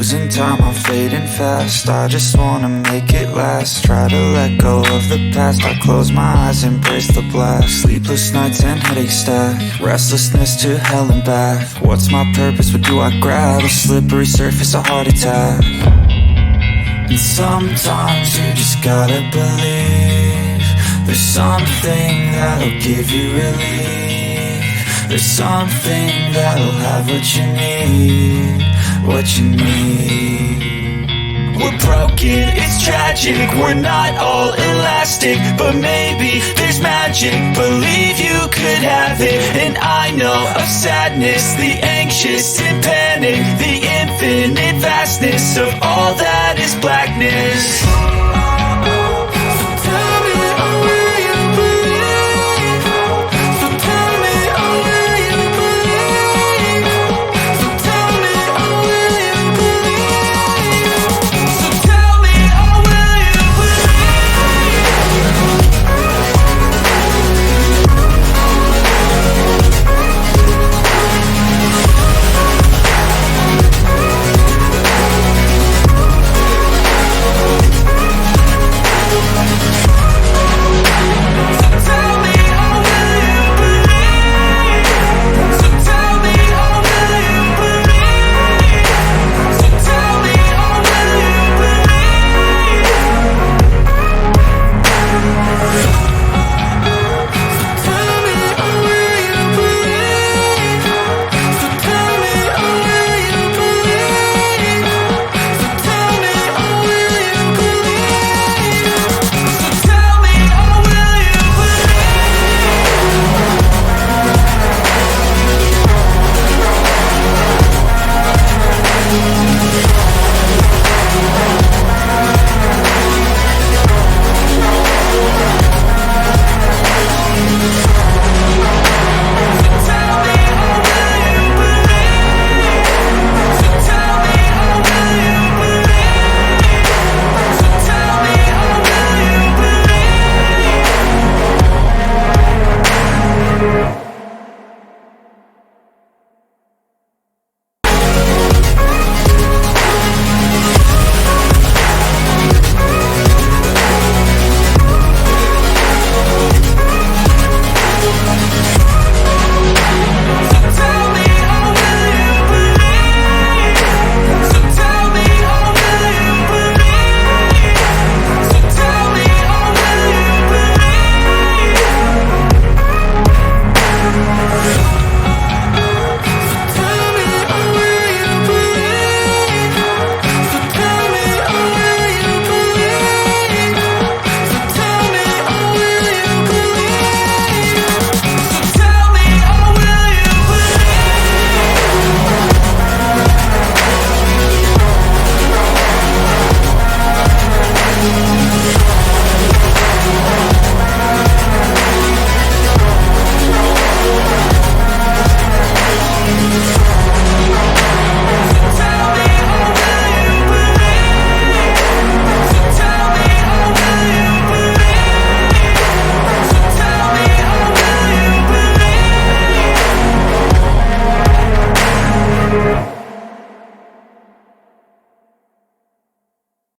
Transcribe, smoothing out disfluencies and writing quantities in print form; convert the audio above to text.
losing time, I'm fading fast. I just wanna make it last. Try to let go of the past. I close my eyes, embrace the blast. Sleepless nights and headaches stack. Restlessness to hell and back. What's my purpose? What do I grab? A slippery surface, a heart attack. And sometimes you just gotta believe there's something that'll give you relief. There's something that'll have what you need, what you need. We're broken, it's tragic, we're not all elastic, but maybe there's magic, believe you could have it. And I know of sadness, the anxious and panic, the infinite vastness of all that is blackness.